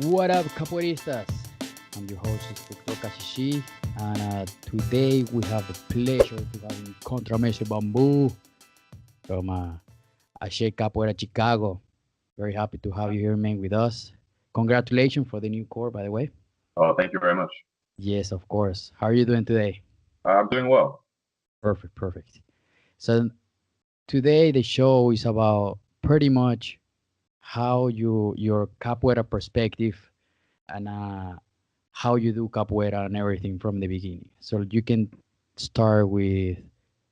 What up, capoeiristas? I'm your host, Dr. Kashishi, and today we have the pleasure to have Contra Mestre Bambu from Capoeira Chicago. Very happy to have you here, man, with us. Congratulations for the new core, by the way. Oh, thank you very much. Yes, of course. How are you doing today? I'm doing well. Perfect, perfect. So today the show is about pretty much how your capoeira perspective and how you do capoeira and everything from the beginning. So you can start with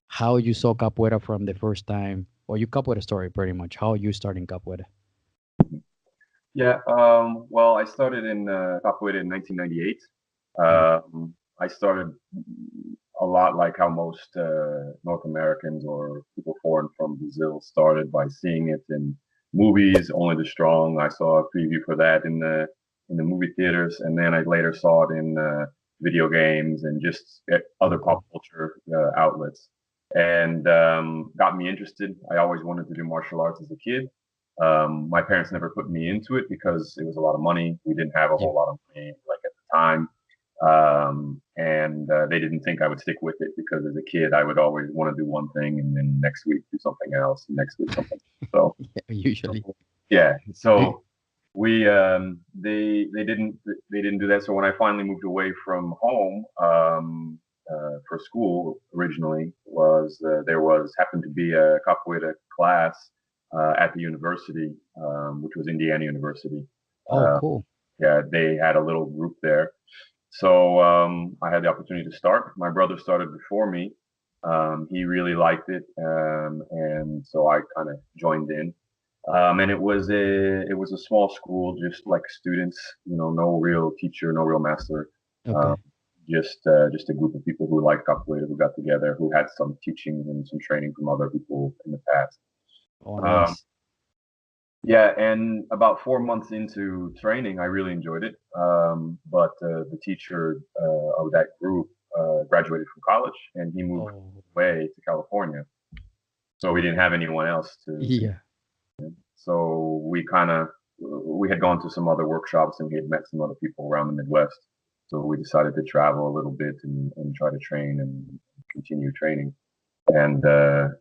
how you saw capoeira from the first time, or your capoeira story, pretty much how you started in capoeira. Yeah, well, I started in Capoeira in 1998. Mm. I started a lot like how most North Americans or people foreign from Brazil started by seeing it in movies. Only the Strong. I saw a preview for that in the movie theaters, and then I later saw it in video games and just at Oh, other pop cool. culture outlets, and got me interested. I always wanted to do martial arts as a kid. My parents never put me into it because it was a lot of money. We didn't have a Yeah, whole lot of money like at the time. And they didn't think I would stick with it because as a kid, I would always want to do one thing and then next week do something else and next week something. So, yeah, usually. yeah. So we they didn't do that. So when I finally moved away from home for school originally was there was happened to be a capoeira class at the university, which was Indiana University. Oh, Uh, cool. yeah, they had a little group there. So I had the opportunity to start. My brother started before me. He really liked it, and so I kind of joined in. And it was a small school, just like students, no real teacher, no real master, um, Okay. just a group of people who liked capoeira, who got together, who had some teaching and some training from other people in the past. Oh, Um, nice. yeah, and about 4 months into training, I really enjoyed it. But the teacher of that group graduated from college, and he moved Oh, away to California. So we didn't have anyone else to. yeah. So we had gone to some other workshops, and we had met some other people around the Midwest. So we decided to travel a little bit and try to train and continue training. And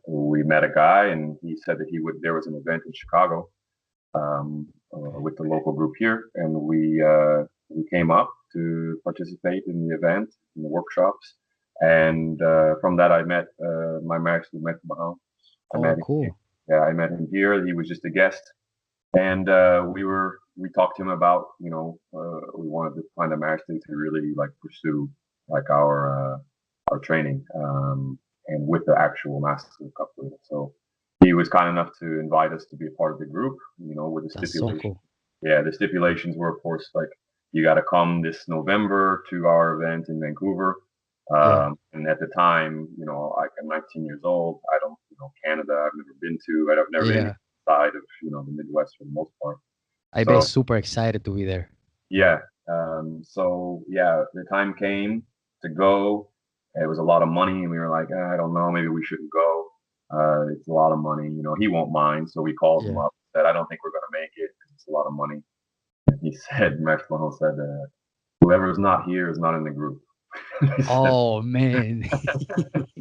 we met a guy, and he said that he would. There was an event in Chicago Okay. with the local group here, and we came up to participate in the event, in the workshops, and from that I met my master, Mestre. I Oh, met him. cool. Yeah, I met him here. He was just a guest, and we talked to him about we wanted to find a master to really like pursue like our training and with the actual master of capoeira. So he was kind enough to invite us to be a part of the group, with the That's so stipulation. cool. Yeah, the stipulations were, of course, like you got to come this November to our event in Vancouver. Yeah. And at the time, like I'm 19 years old. I don't, Canada, I've never been to. I've never been Yeah. outside of, the Midwest for the most part. I bet So super excited to be there. yeah. So yeah, the time came to go. It was a lot of money, and we were like, I don't know, maybe we shouldn't go. It's a lot of money. He won't mind. So we called him Yeah. up, said, I don't think we're going to make it because it's a lot of money. And he said, Max Mahone said, whoever's not here is not in the group. He said, Oh, man.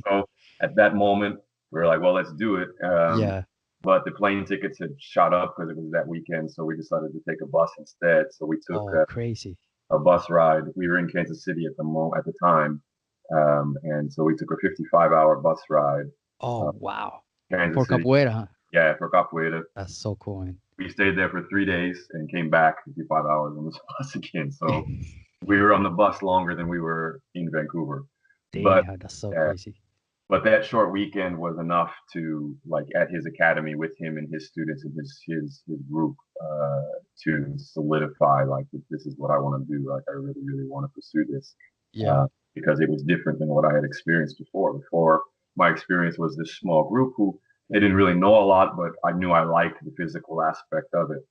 so at that moment, we were like, well, let's do it. Yeah. But the plane tickets had shot up because it was that weekend. So we decided to take a bus instead. So we took Oh, crazy. a bus ride. We were in Kansas City at the time. And so we took a 55-hour bus ride, Oh, uh, wow. For Kansas City. capoeira, huh? Yeah, for Capoeira. That's so cool, man. We stayed there for 3 days and came back 55 hours on this bus again. So we were on the bus longer than we were in Vancouver. But Damn, that's so uh, crazy. but that short weekend was enough to like at his academy with him and his students and his group to solidify like this is what I want to do. Like I really want to pursue this Yeah. uh, because it was different than what I had experienced before. Before my experience was this small group who they didn't really know a lot, but I knew I liked the physical aspect of it.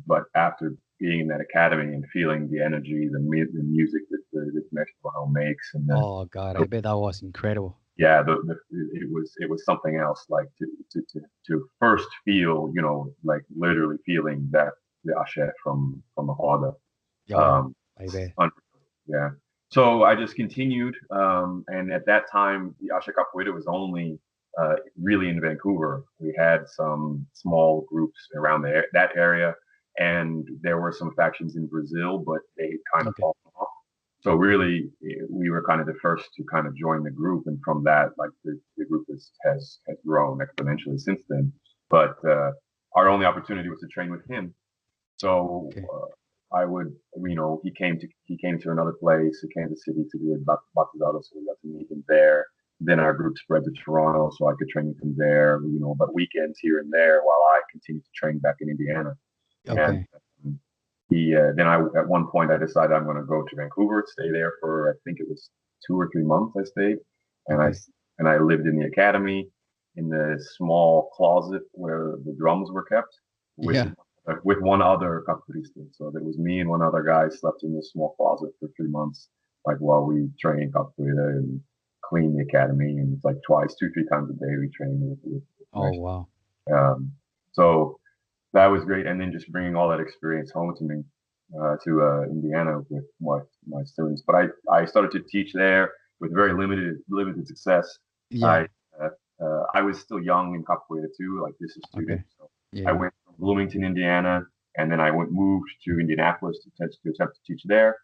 But after being in that academy and feeling the energy, the music that Mexico makes, and Oh, God. I bet that was incredible. yeah, it was something else. Like to first feel, like literally feeling that the axé from the roda. Oh, Um, I bet. yeah. So I just continued, and at that time, the Asha Capoeira was only really in Vancouver. We had some small groups around that area, and there were some factions in Brazil, but they kind of Okay. fallen off. So really, we were kind of the first to kind of join the group, and from that, like the group has grown exponentially since then. But our only opportunity was to train with him. So Okay. I would, he came to another place. He came to city to do it Batizado, so we got to meet him there. Then our group spread to Toronto, so I could train with him there. But weekends here and there, while I continued to train back in Indiana. And Okay. then at one point I decided I'm going to go to Vancouver, stay there for I think it was 2 or 3 months. I stayed, and I Okay. and I lived in the academy in the small closet where the drums were kept with Yeah. with one other capoeirista. So there was me and one other guy slept in this small closet for 3 months, like while we trained capoeira and cleaned the academy. And it's like twice, 2, 3 times a day we trained with Oh, Mestre. wow. So that was great. And then just bringing all that experience home to me, to Indiana with my students. But I started to teach there with very limited success. Yeah. I I was still young in capoeira too, like this is student. Okay. So Yeah. I Yeah. went from Bloomington, Indiana, and then I moved to Indianapolis to attempt to teach there.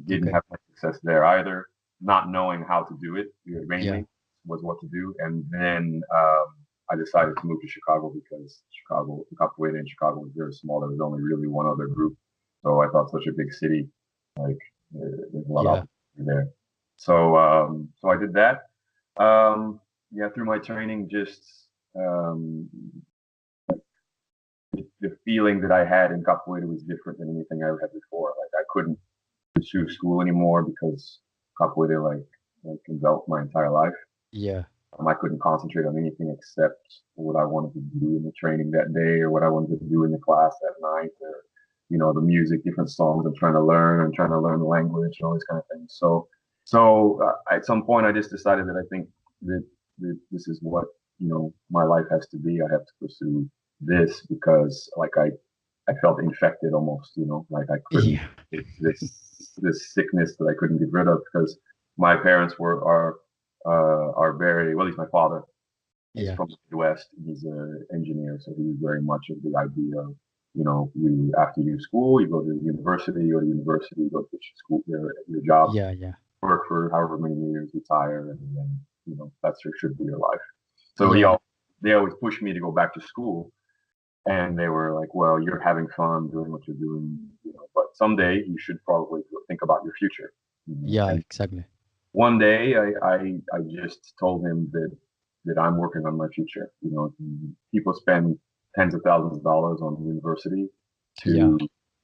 Didn't Okay. have much success there either, not knowing how to do it Yeah. mainly was what to do. And then I decided to move to Chicago because capoeira in Chicago was very small. There was only really one other group. So I thought such a big city, like there's a lot of Yeah. opportunity there. So I did that. Yeah, through my training, just um, the feeling that I had in capoeira was different than anything I had before. Like I couldn't pursue school anymore because capoeira like enveloped my entire life. Yeah. I couldn't concentrate on anything except what I wanted to do in the training that day or what I wanted to do in the class that night or, the music, different songs I'm trying to learn. I'm trying to learn the language and all these kind of things. So at some point I just decided that I think that this is what, my life has to be. I have to pursue this because like I felt infected almost, like I couldn't, Yeah. it's this sickness that I couldn't get rid of because my parents are very well. At least my father is Yeah. from the Midwest. He's an engineer, so he's very much of the idea of you after you school, you go to university, you go to school, your job, Yeah. Yeah. work for however many years, retire, and then that's should be your life. So Yeah. they always pushed me to go back to school, and they were like, "Well, you're having fun doing what you're doing, but someday you should probably think about your future." Yeah. And Exactly. one day I just told him that I'm working on my future. People spend tens of thousands of dollars on university Yeah.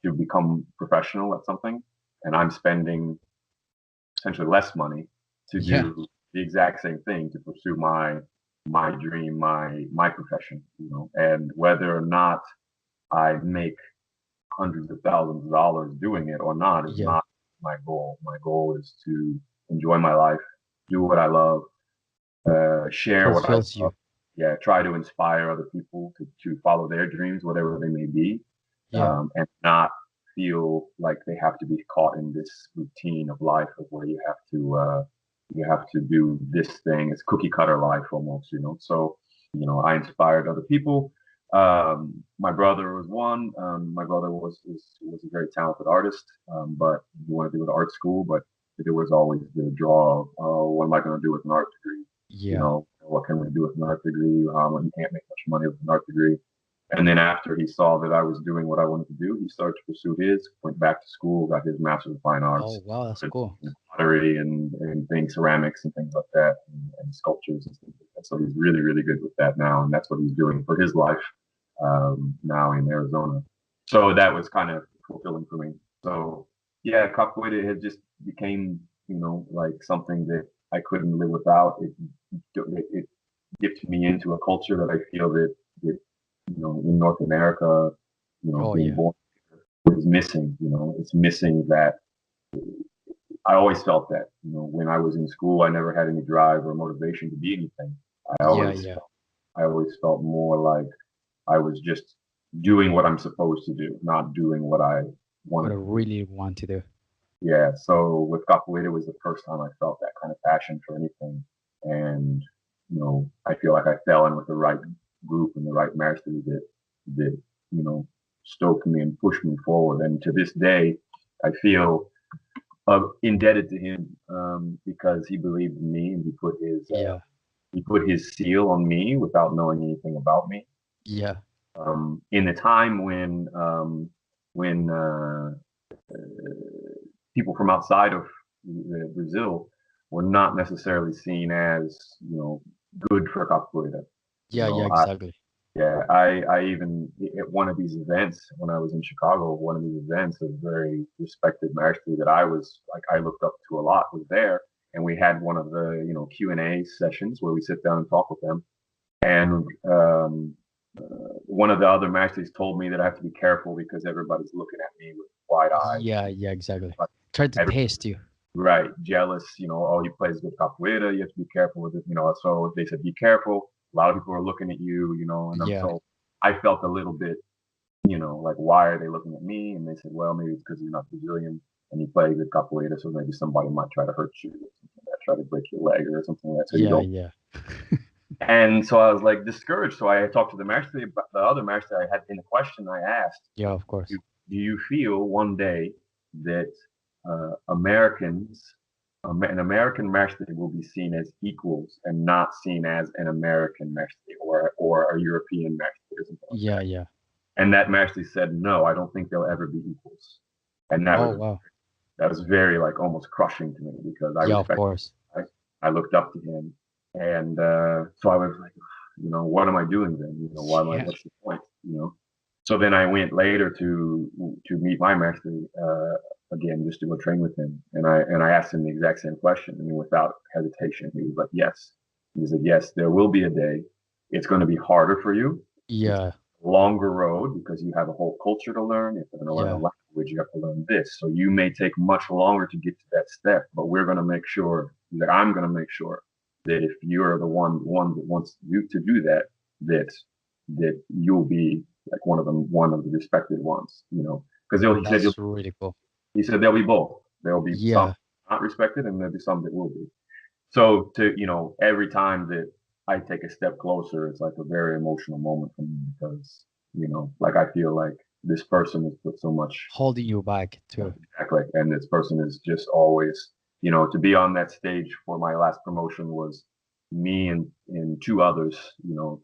to become professional at something, and I'm spending essentially less money to Yeah. do the exact same thing to pursue my dream, my profession. And whether or not I make hundreds of thousands of dollars doing it or not is Yeah. not my goal. My goal is to enjoy my life, do what I love, share what I Fulfills love. you. Yeah, try to inspire other people to follow their dreams, whatever they may be, Yeah. and not feel like they have to be caught in this routine of life of where you have to do this thing. It's cookie cutter life almost. So I inspired other people. My brother was one. My brother was a very talented artist, but he wanted to go to art school, but there was always the draw of, oh, what am I going to do with an art degree? Yeah. What can we do with an art degree? You can't make much money with an art degree. And then after he saw that I was doing what I wanted to do, he started to pursue went back to school, got his Master's of Fine Oh, Arts, wow. That's cool. pottery and things, ceramics and things like that, and sculptures and things like that. So he's really, really good with that now, and that's what he's doing for his life now in Arizona. So that was kind of fulfilling for me. So yeah, capoeira had just became, like something that I couldn't live without. It dipped me into a culture that I feel that in North America, Oh, being yeah. born is missing. It's missing that. I always felt that. When I was in school, I never had any drive or motivation to be anything. I Yeah. always Yeah. I always felt more like I was just doing what I'm supposed to do, not doing what I What wanted I to do. really want to do. Yeah, so with capoeira it was the first time I felt that kind of passion for anything, and I feel like I fell in with the right group and the right master that you know stoked me and pushed me forward. And to this day, I feel indebted to him because he believed in me and Yeah. he put his seal on me without knowing anything about me. Yeah. In the time when people from outside of Brazil were not necessarily seen as good for capoeira. You Yeah. Yeah. know, I Exactly. yeah, I even at one of these events when I was in Chicago, one of these events, a very respected maestro that I looked up to a lot was there, and we had one of the Q&A sessions where we sit down and talk with them, and one of the other masters told me that I have to be careful because everybody's looking at me with wide eyes. Yeah. Yeah. Exactly. Like Try to every, test you. right, jealous, oh, he plays good capoeira, you have to be careful with it. So they said, be careful. A lot of people are looking at you, and Yeah. so I felt a little bit, like, why are they looking at me? And they said, well, maybe it's because you're not Brazilian and you play good capoeira, so maybe somebody might try to hurt you or something like that, try to break your leg or something like that. So you Yeah. don't. Yeah. And so I was like discouraged. So I talked to the other master I had in the question I asked, Yeah. Of course. do you feel one day that Americans, an American master will be seen as equals and not seen as an American master or a European master or something like Yeah. that? Yeah. And that master said, no, I don't think they'll ever be equals. And Oh wow. that was very like almost crushing to me because I Yeah. Of respect. course. I, I looked up to him, and so I was like, what am I doing then? Why am I? Yeah. What's the point? So then I went later to meet my master again just to go train with him, and I asked him the exact same question, and without hesitation, he was like, yes. He said, yes, there will be a day. It's going to be harder for you. It's Yeah. a longer road because you have a whole culture to learn. You have to learn a Yeah. language. You have to learn this. So you may take much longer to get to that step, but we're going to make sure that I'm going to make sure that if you're the one that wants you to do that, that you'll be like one of the respected ones. Because That's really cool. he said there'll be both. There'll be some Yeah. not respected, and there'll be some that will be. So every time that I take a step closer, it's like a very emotional moment for me because like I feel like this person has put so much Holding you back too. exactly, and this person is just always to be on that stage for my last promotion was me and two others,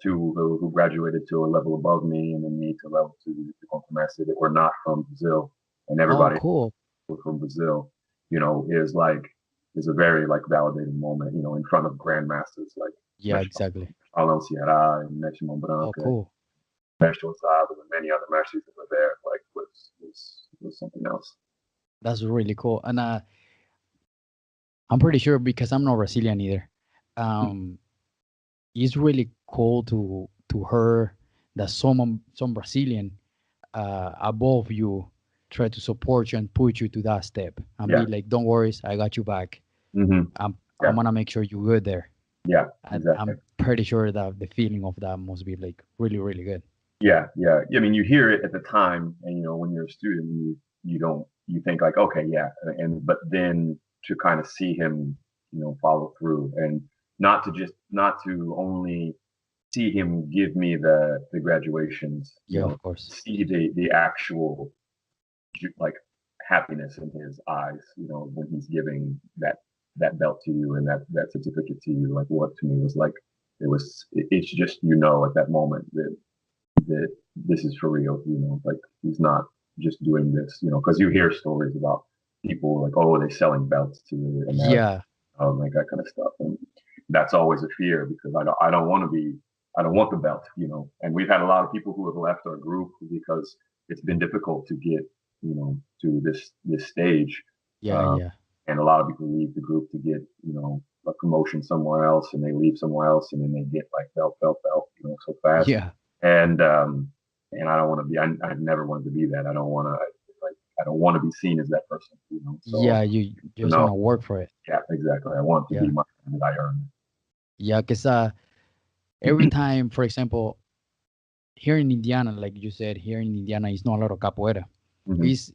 two who graduated to a level above me, and then me to level to Contra Mestre that were not from Brazil, and Oh, everybody cool. from Brazil, is a very like validating moment, in front of grandmasters like Yeah. Mestre Exactly. Alan Ceará and Mestre Oh, Branca, cool. Mestre Osado, and many other masters that were there, like was something else. That's really cool. And I'm pretty sure because I'm not Brazilian either. Um, it's really cool to hear that some Brazilian above you try to support you and push you to that step and Yeah. be like, "Don't worry, I got you back. Mm-hmm. I'm Yeah. gonna make sure you good there." Yeah. And Exactly. I'm pretty sure that the feeling of that must be like really really good. Yeah. Yeah. I mean, you hear it at the time, and when you're a student, you don't you think like, okay, yeah, and but then to kind of see him, follow through, and not to only see him give me the graduations, Yeah, of course. see the actual like happiness in his eyes, when he's giving that belt to you and that certificate to you, like what to me was like it's just at that moment that this is for real, like he's not just doing this, because you hear stories about people like, oh, they're selling belts to America, Yeah, like that kind of stuff, and that's always a fear because I don't want the belt, and we've had a lot of people who have left our group because it's been difficult to get, to this stage, yeah, um, yeah, and a lot of people leave the group to get, a promotion somewhere else, and they leave somewhere else, and then they get like belt, so fast, yeah, and I don't want to be. I never wanted to be that. I don't want to like. I don't want to be seen as that person. So yeah. You just no, wanna work for it. yeah, exactly. I want to be Yeah, my that I earned. yeah. Cause every time, for example, here in Indiana, like you said, here in Indiana, is not a lot of capoeira. Hmm. Is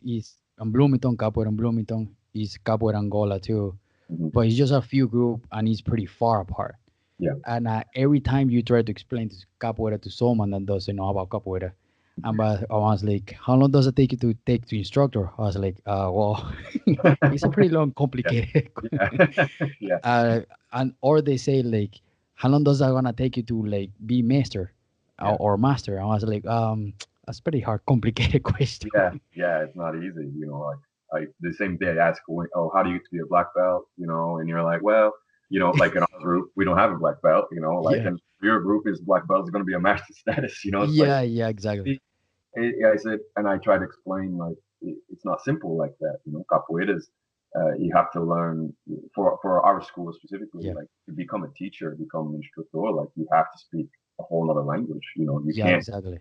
in Bloomington, capoeira in Bloomington, is capoeira Angola too, Hmm. but it's just a few group and it's pretty far apart. Yeah. And every time you try to explain to capoeira to someone that doesn't know about capoeira, I was like, how long does it take you to take to instructor? I was like, well, it's a pretty long, Yeah. complicated. Yeah. Yeah. uh, and or they say like, how long does that gonna take you to like be master Yeah. or master? I was like, that's pretty hard, complicated question. Yeah. Yeah. It's not easy, like the same day I ask, oh, how do you get to be a black belt? And you're like, well, like in our group, we don't have a black belt, like, Yeah, and your group is black belt is going to be a master status, it's like, yeah, yeah, exactly. I said, and I try to explain like it's not simple like that. Capoeira's you have to learn for our school specifically, Yeah, like to become a teacher, become an instructor, like you have to speak a whole other language. You yeah, can't exactly.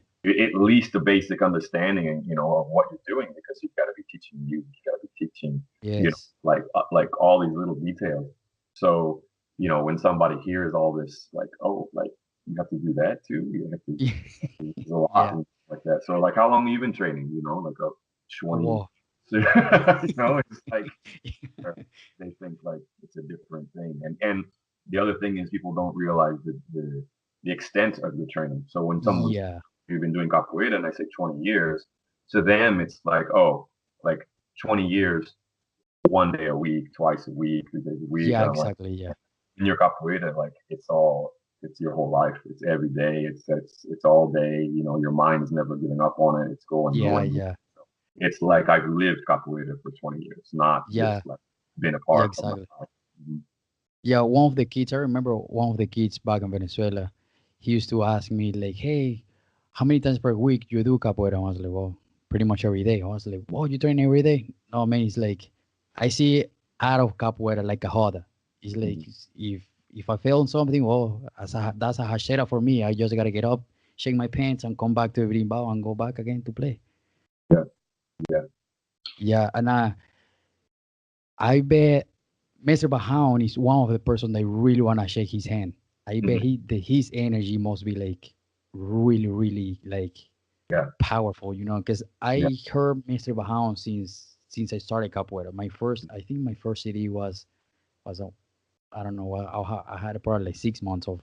at least a basic understanding, of what you're doing because you've got to be teaching you got to be teaching, Yes. like all these little details. So when somebody hears all this, like, oh, like you have to do that too. You have to there's a lot Yeah. like that. So like how long have you been training? Like a 20. Wow. So, it's like they think like it's a different thing. And the other thing is people don't realize the extent of your training. So when someone's Yeah. you've been doing capoeira and I say 20 years, to them it's like, oh, like 20 years, 1 day a week, twice a week, 3 days a week. Yeah, And I'm like, exactly. Yeah. in your capoeira, like it's your whole life. It's every day. It's all day. Your mind's never giving up on it. It's going, Yeah, going. yeah. It's like I've lived capoeira for 20 years, not just Yeah. like been a Yeah, part of my exactly. life. Mhm. Yeah, one of the kids, I remember one of the kids back in Venezuela, he used to ask me like, "Hey, how many times per week you do capoeira?" I was like, "Well, pretty much every day." I was like, "Whoa, you train every day?" No, man, it's like I see out of capoeira like a hoda. It's like Mhm. if I fail on something, well, that's a hachera for me. I just gotta get up, shake my pants, and come back to Berimbau and go back again to play. Yeah, yeah. Yeah, and I bet Mr. Bahoun is one of the person that really wanna shake his hand. I bet Mhm. his energy must be like really, really like Yeah, powerful, because yeah. I heard Mr. Bahoun since I started capoeira. I think my first CD was a, I don't know, I had probably like 6 months of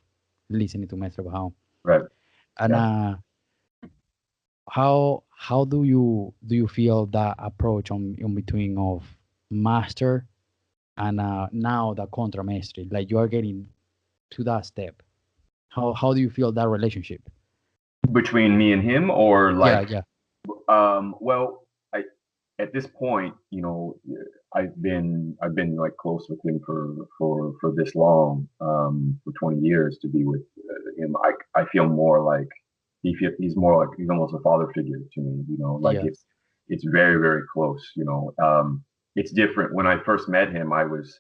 listening to Mr. Bahoun. Right. And Yeah. how do you feel that approach on in between of master and now the contra mestre, like you are getting to that step? How do you feel that relationship? Between me and him, or Yeah, like, yeah, well, I at this point, I've been like close with him for this long, for 20 years to be with him. I feel more like he's more like he's almost a father figure to me. Like yeah. it's very very close. It's different. When I first met him, I was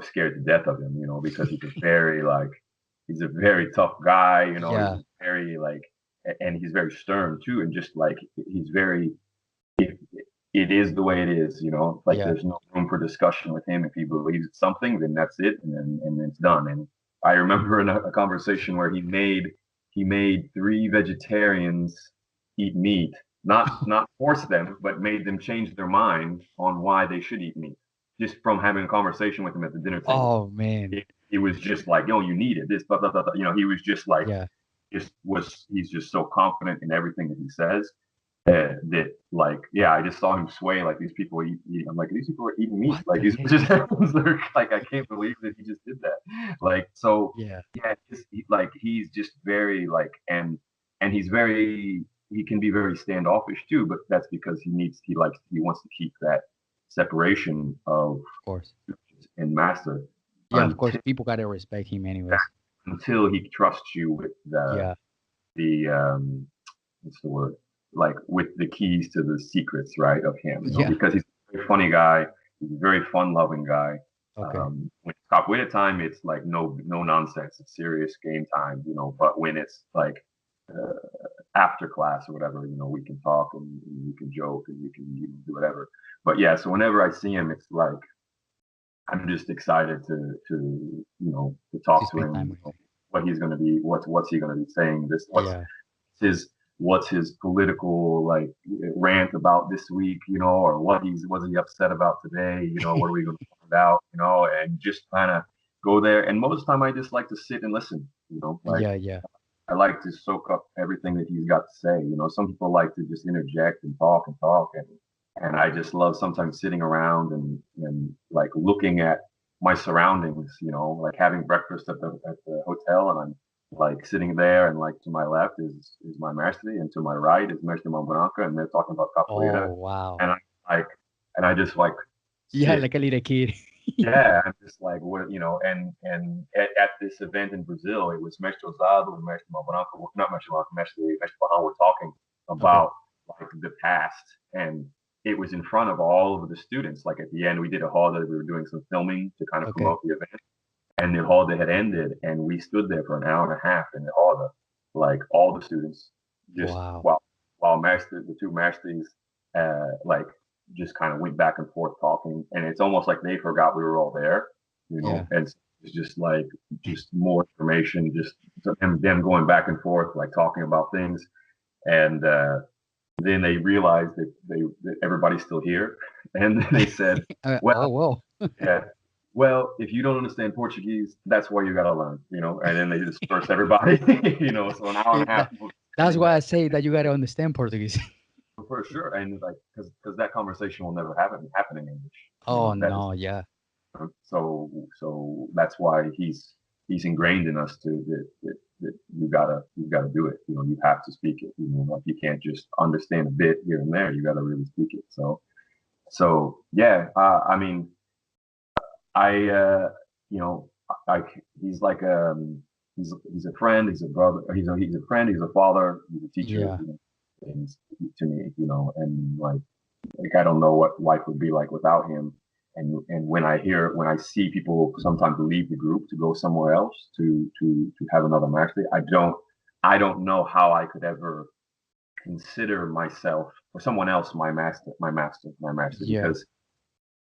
scared to death of him. Because he's a very tough guy. Yeah, He's very like, and he's very stern too, and just like he's very it, it is the way it is, like yeah. there's no room for discussion with him. If he believes it's something, then that's it, and then it's done. And I remember in a conversation where he made three vegetarians eat meat, not force them, but made them change their mind on why they should eat meat, just from having a conversation with him at the dinner table. Oh man. He was just like, you need it, this, blah, blah, blah, blah. He was just like, Yeah. he's just so confident in everything that he says, that like, yeah, I just saw him sway like these people I'm like, these people are eating meat, What like the these heck? just like, I can't believe that he just did that, like, so Yeah. yeah, like he's just very like, and he can be very standoffish too, but that's because he wants to keep that separation of Of course. and master Yeah, of course. until People gotta respect him anyways. he trusts you with Yeah. the what's the word, like with the keys to the secrets, right, of him, Yeah. because he's a very funny guy, he's a very fun loving guy. Okay. When it's capoeira time, it's like no nonsense, it's serious game time, but when it's like uh, after class or whatever, we can talk, and we can joke, and we can do whatever. But yeah, so whenever I see him, it's like I'm just excited to To talk to spend him. time with him. What he's going to be, what's he going to be saying? What's Yeah. his? what's his political like rant about this week, or what he's was he upset about today, what are we going to find out, and just kind of go there. And most of the time, I just like to sit and listen, like Yeah, yeah. I like to soak up everything that he's got to say. Some people like to just interject and talk, and I just love sometimes sitting around and like looking at my surroundings. Like having breakfast at the hotel, and I'm like sitting there, and like to my left is my Mestre, and to my right is Mestre Mambranca, and they're talking about capoeira, Oh, wow. and I like and I just like Yeah, sit. like a little kid. Yeah, I'm just like what and at this event in Brazil, it was Mestre Osado and Mestre Mambranca, well, not Mestre Mambranca, Mestre Bahan were talking Okay. about like the past, and it was in front of all of the students. Like at the end, we did a hall that we were doing some filming to kind of Okay. promote the event, and the hall had ended, and we stood there for an hour and a half in the hall, like all the students, just Wow. while the two masters, like just kind of went back and forth talking, and it's almost like they forgot we were all there, Yeah. and it's just like just more information, just them going back and forth, like talking about things, and then they realized that everybody's still here, and they said, Oh, "Well, well. yeah. Well, if you don't understand Portuguese, that's why you gotta learn. And then they disperse everybody, so an hour and a half That- people that's standing why there I say that you gotta understand Portuguese. for sure. And like, because that conversation will never happen in English. Oh That is no, yeah. so that's why he's ingrained in us that you gotta do it. You have to speak it. Like you can't just understand a bit here and there. You gotta really speak it. So yeah. I mean, I, you know, I, he's like, he's a friend, he's a brother, he's a friend, he's a father, he's a teacher, Yeah. and to me, and like I don't know what life would be like without him. And when I see people sometimes leave the group to go somewhere else to have another master, I don't know how I could ever consider myself or someone else my master Yeah.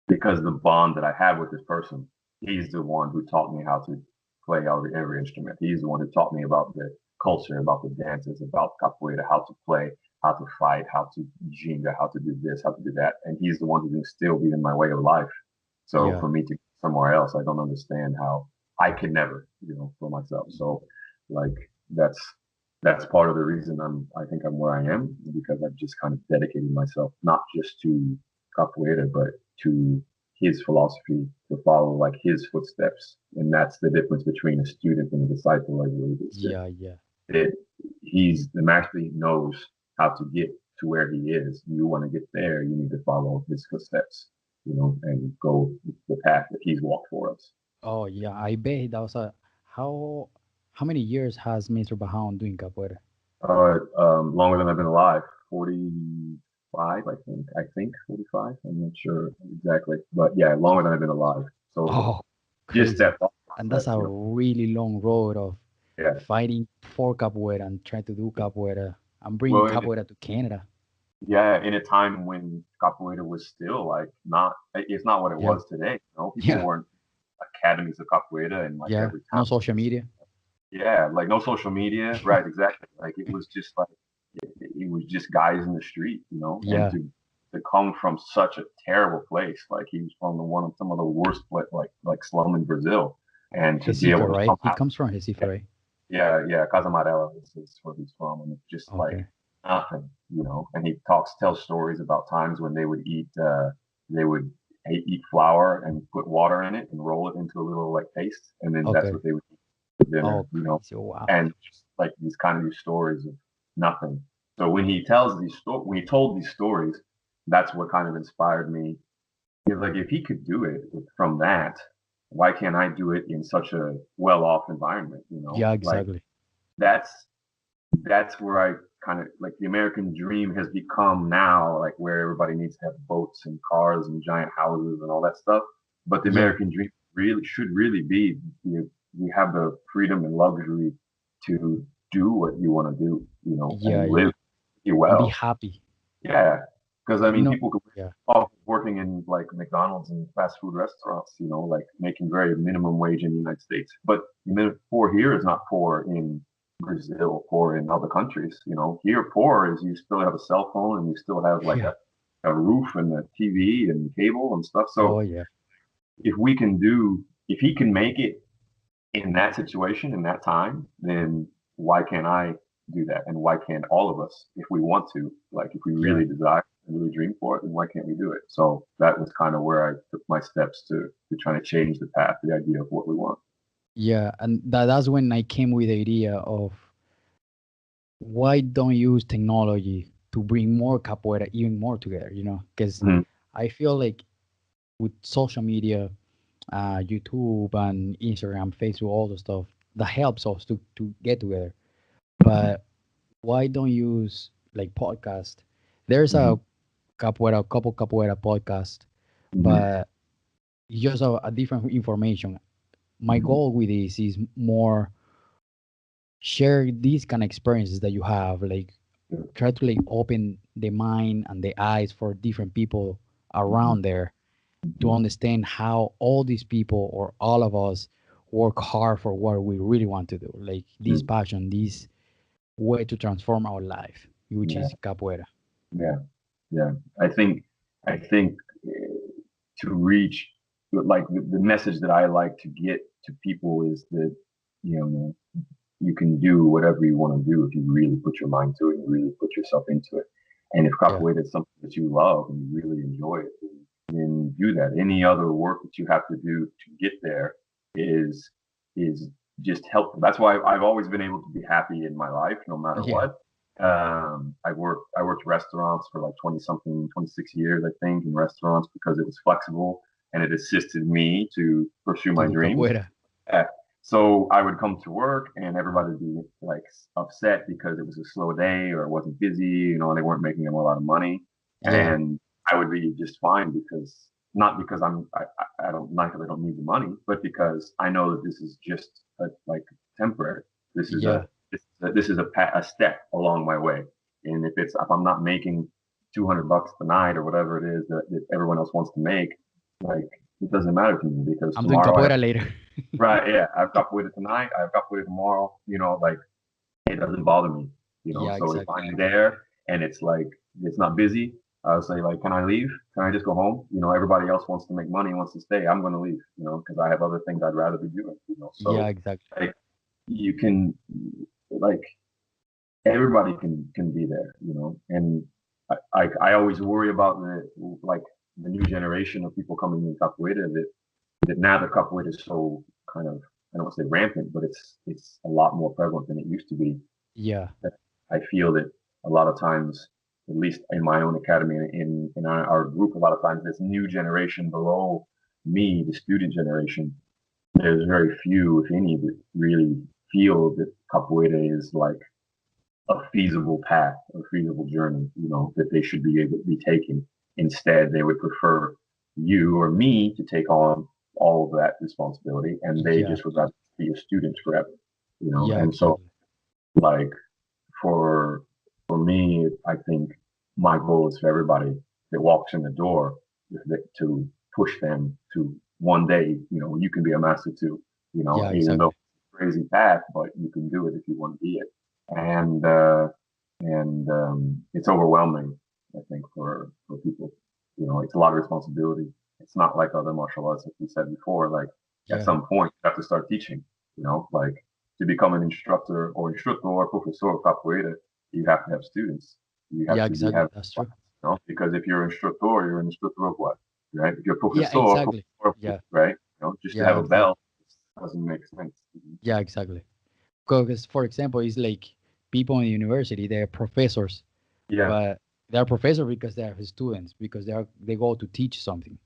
because the bond that I have with this person, he's the one who taught me how to play every instrument. He's the one who taught me about the culture, about the dances, about capoeira, how to play, how to fight, how to ginga, how to do this, how to do that. And he's the one who instilled me in my way of life. So Yeah. for me to go somewhere else, I don't understand how I could never, for myself. So like that's that's part of the reason I think I'm where I am because I've just kind of dedicated myself not just to capoeira, but to his philosophy to follow like his footsteps. And that's the difference between a student and a disciple, I believe, is Yeah. Yeah. that he's the master knows how to get to where he is. You want to get there, you need to follow his footsteps, and go the path that he's walked for us. Oh yeah. I bet that was a how how many years has Mr. Bahan doing capoeira? Longer than I've been alive, 45, I think 45. I'm not sure exactly, but yeah, longer than I've been alive. So Oh, just crazy. that thought And that's process, a really long road of yeah. fighting for capoeira and trying to do capoeira and bringing Well, capoeira to Canada. yeah, in a time when capoeira was still like not, it's not what it Yeah. was today. People Yeah. weren't academies of capoeira in like Yeah. every town. No social media. Yeah, like no social media, right? Exactly. Like it was just like it was just guys in the street, and Yeah. to come from such a terrible place, like he was from one of some of the worst, like slum in Brazil, and to be Recife, able to right? come He out, comes from Recife, right? yeah, Casa Amarela is where he's from, and it's just like Okay. nothing, and he tells stories about times when they would eat flour and put water in it and roll it into a little like paste, and then that's Okay. what they would eat for Oh, dinner, crazy. Oh, wow. and just like these stories of nothing. So when he told these stories, that's what kind of inspired me. Like if he could do it from that, why can't I do it in such a well-off environment? Yeah, Like exactly. that's that's where I kind of like the American dream has become now, like where everybody needs to have boats and cars and giant houses and all that stuff. But the Yeah. American dream should really be you have the freedom and luxury to do what you want to do, Yeah. and Yeah. live you And be well. happy. Yeah, because I You mean, know, people could yeah. off working in like McDonald's and fast food restaurants, like making very minimum wage in the United States. But poor here is not poor in Brazil, poor in other countries. Here poor is you still have a cell phone and you still have like Yeah. a roof and a TV and cable and stuff. Oh So yeah. if he can make it in that situation in that time, then why can't I do that? And why can't all of us, if we want to, like if we Yeah. really desire and really dream for it, then why can't we do it? So that was kind of where I took my steps to trying to change the path, the idea of what we want. Yeah. And that's when I came with the idea of why don't use technology to bring more capoeira even more together, because Mhm. I feel like with social media, YouTube and Instagram, Facebook, all the stuff that helps us to get together. But why don't use like podcast? There's Mhm. a couple capoeira podcast, Mhm. but it's just a different information. My Mhm. goal with this is more share these kind of experiences that you have, like try to like open the mind and the eyes for different people Mhm. around there to Mhm. understand how all these people or all of us work hard for what we really want to do, like this Mhm. passion, this way to transform our life, which Yeah, is capoeira. yeah, yeah. I think I think to reach like the message that I like to get to people is that you know you can do whatever you want to do if you really put your mind to it and really put yourself into it. And if Yeah, capoeira is something that you love and you really enjoy it, then do that. Any other work that you have to do to get there is is just helpful. That's why I've always been able to be happy in my life, no matter yeah, what. I worked restaurants for like 20 something, 26 years, I think, in restaurants because it was flexible and it assisted me to pursue to my do dreams. capoeira. Uh, so I would come to work and everybody would be like upset because it was a slow day or it wasn't busy, and they weren't making them a lot of money. Yeah, And I would be just fine because not because I don't not because I don't need the money, but because I know that this is just like temporary. This is a yeah, this is a step along my way. And if I'm not making $200 tonight or whatever it is that everyone else wants to make, like it doesn't matter to me because I'm doing tomorrow I have capoeira later. right, yeah, I've got with it tonight, I've got with it tomorrow, like it doesn't bother me, Yeah, So if exactly. I'm there and it's like it's not busy, I'll say like, can I leave? Can I just go home? Everybody else wants to make money, wants to stay. I'm going to leave, because I have other things I'd rather be doing, Yeah, So exactly. like you can like everybody can be there, and I always worry about the new generation of people coming in capoeira that now the capoeira is so kind of, I don't want to say rampant, but it's a lot more prevalent than it used to be. Yeah, That I feel that a lot of times, at least in my own academy and in our group, a lot of times this new generation below me, the student generation, there's very few, if any, that really feel that capoeira is like a feasible path, a feasible journey, that they should be able to be taking. Instead, they would prefer you or me to take on all of that responsibility, and they yeah, just would rather be a student forever, yeah, And so, exactly. like for for me, I think my goal is for everybody that walks in the door to push them to one day, you can be a master too, Yeah, even though exactly. it's a crazy path, but you can do it if you want to be it. And it's overwhelming, I think, for people. It's a lot of responsibility. It's not like other martial arts, like we said before. Like at Yeah, some point, you have to start teaching. Like to become an instructor or instructor or professor of capoeira, you have to have students. You have yeah, to be exactly. have That's true. class, because if you're an instructor, you're an instructor of what, right? If you're a Yeah, professor, exactly. professor of what, Yeah, right? Just to yeah, have a exactly. bell doesn't make sense. Yeah, exactly. Because, for example, it's like people in the university, they're professors, Yeah. but they're professors because they're students, because they go to teach something.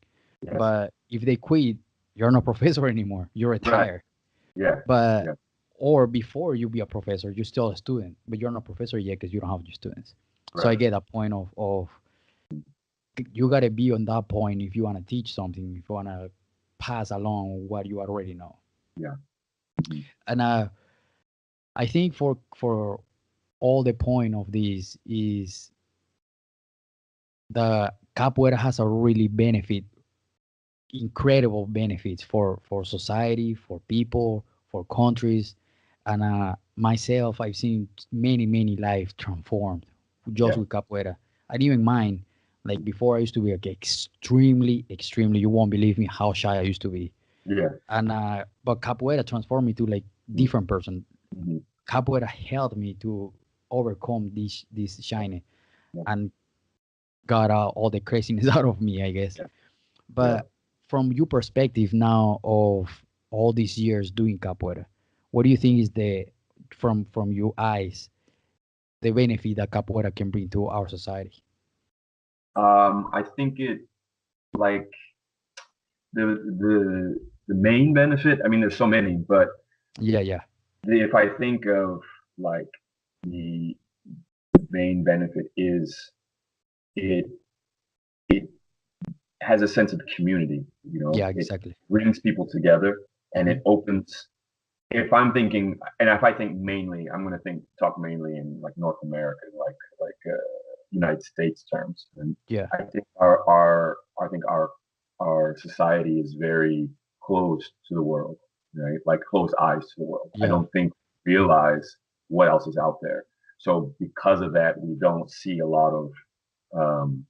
Yes. But if they quit, you're not professor anymore. You're Right. retired. Yeah. But Yeah. or before you be a professor, you're still a student, but you're not a professor yet because you don't have your students. So I Right. get a point of you gotta be on that point if you wanna teach something, if you wanna pass along what you already know. Yeah. Mhm. And I think for all the point of this is the capoeira has a really incredible benefits for society, for people, for countries, and myself, I've seen many lives transformed just Yeah. with capoeira. And even mine, like before, I used to be like extremely. You won't believe me how shy I used to be. Yeah. And but capoeira transformed me to like different person. Mm-hmm. Capoeira helped me to overcome this shyness Yeah. and got all the craziness out of me, I guess. Yeah. Yeah. But from your perspective now of all these years doing capoeira, what do you think is the from your eyes the benefit that capoeira can bring to our society? I think it like the the the main benefit. I mean, there's so many, but Yeah, yeah, if I think of like the main benefit is it it has a sense of community. You know, yeah, it exactly. brings people together and Hmm. it opens. If I'm thinking, and if I think mainly, I'm going to talk mainly in like North America, like United States terms. And Yeah, I think our society is very closed to the world, right? Like closed eyes to the world. I yeah, don't think we realize what else is out there. So because of that, we don't see a lot of um,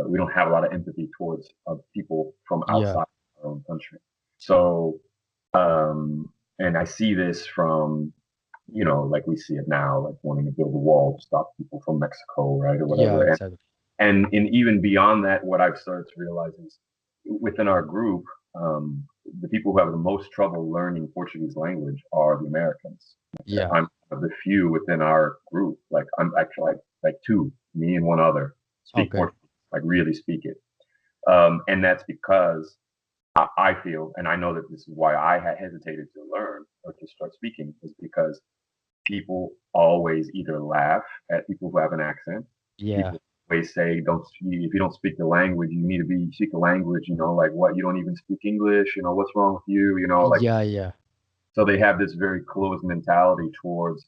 we don't have a lot of empathy towards people from yeah, outside our own country. So, um, and I see this from, like we see it now, like wanting to build a wall to stop people from Mexico, right, or yeah, whatever. And exactly. and even beyond that, what I've started to realize is within our group, the people who have the most trouble learning Portuguese language are the Americans. Yeah, I'm one of the few within our group. Like I'm actually like two, me and one other speak okay. Portuguese, like really speak it. And that's because I feel, and I know that this is why I had hesitated to learn or to start speaking, is because people always either laugh at people who have an accent. Yeah, People always say, "Don't if you don't speak the language, you need to be speak the language." Like what? You don't even speak English. What's wrong with you? Like yeah, yeah, so they have this very closed mentality towards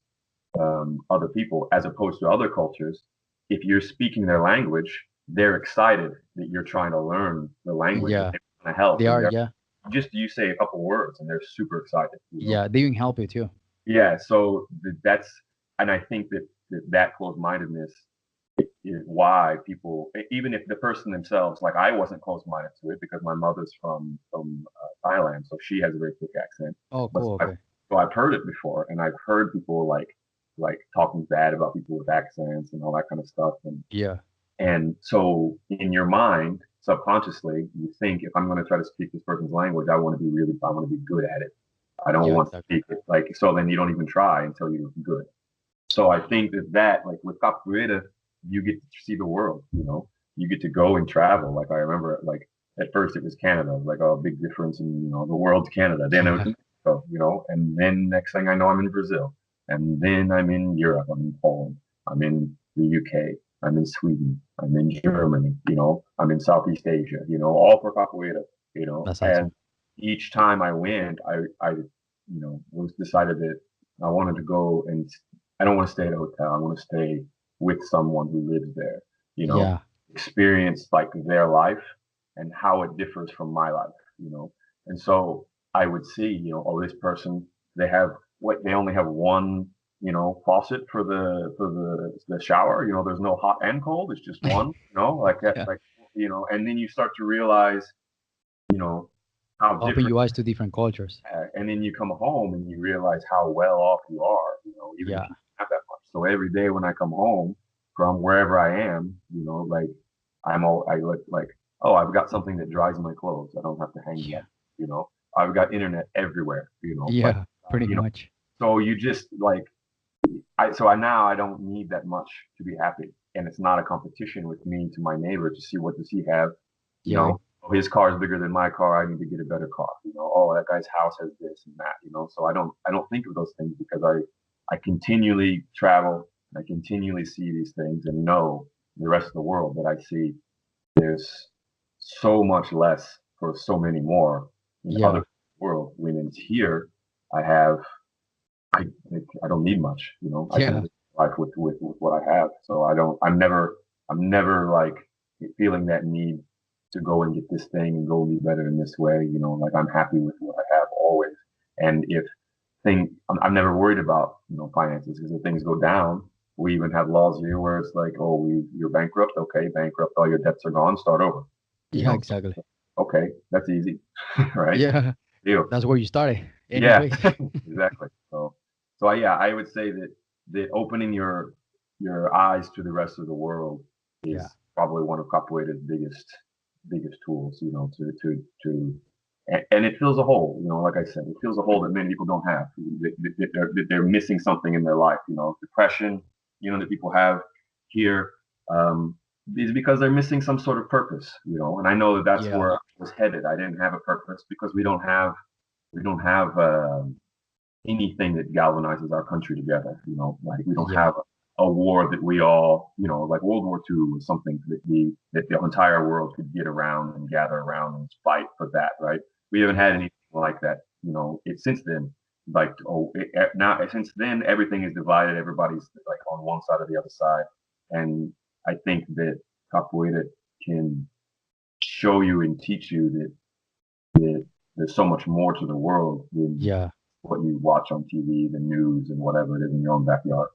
other people, as opposed to other cultures. If you're speaking their language, they're excited that you're trying to learn the language and yeah. they want to help, They and are. they're Yeah, just you say a couple words and they're super excited. yeah. They even help you too. Yeah. So that's and I think that closed-mindedness is why people, even if the person themselves, like I wasn't close-minded to it because my mother's from Thailand, so she has a very thick accent. Oh, But cool. Okay. so I've heard it before, and I've heard people like talking bad about people with accents and all that kind of stuff, Yeah, and so in your mind, subconsciously, you think if I'm going to try to speak this person's language, I want to be good at it. I don't yeah, want to exactly. speak it like so. Then you don't even try until you're good. So I think that like with capoeira, you get to see the world. You get to go and travel. Like I remember, like at first it was Canada, like a big difference in the world's Canada. Then it was Yeah, Mexico, and then next thing I know, I'm in Brazil, and then I'm in Europe. I'm in Poland. I'm in the UK. I'm in Sweden. I'm in Germany. I'm in Southeast Asia. All for capoeira. that's And awesome. each time I went, I was decided that I wanted to go and I don't want to stay at a hotel. I want to stay with someone who lives there, you know, Yeah, experience like their life and how it differs from my life. And so I would see, oh, this person, they only have one, faucet for the shower. There's no hot and cold. It's just one, like that, yeah. and then you start to realize, you know, how Open different your eyes to different cultures. and then you come home and you realize how well off you are, even if Yeah, you don't have that much. So every day when I come home from wherever I am, like I look like, oh, I've got something that dries my clothes. I don't have to hang them yeah, up, I've got internet everywhere, like, yeah. Pretty you know, much. so you just like, so now I don't need that much to be happy. And it's not a competition with me to my neighbor to see what does he have, you Yeah, know, oh, his car is bigger than my car. I need to get a better car. Oh, that guy's house has this and that. So I don't think of those things because I continually travel. I continually see these things and know the rest of the world that I see. There's so much less for so many more in other yeah, world. When it's here, I have I I don't need much. I can yeah, live life with what I have. So I don't. I'm never like feeling that need to go and get this thing and go and be better in this way. Like I'm happy with what I have always. And if thing. I'm never worried about finances because if things go down, we even have laws here where it's like, oh, you're bankrupt. Okay, bankrupt. All your debts are gone. Start over. Yeah, So, exactly. okay, that's easy, right? Yeah, Deal. that's where you started. Yeah, Anyways. exactly. So yeah, I would say that opening your eyes to the rest of the world Yeah, is probably one of capoeira's biggest tools. And it fills a hole. Like I said, it fills a hole that many people don't have. They're missing something in their life. Depression. That people have here. Is because they're missing some sort of purpose. And I know that that's yeah, where I was headed. I didn't have a purpose because we don't have anything that galvanizes our country together. Like we don't yeah, have a war that we all, like World War II was something that the entire world could get around and gather around and fight for that, right? We haven't had yeah, anything like that. Since then, like now since then everything is divided. Everybody's like on one side or the other side, and I think that capoeira can show you and teach you that there's so much more to the world than yeah, what you watch on TV, the news, and whatever it is in your own backyard.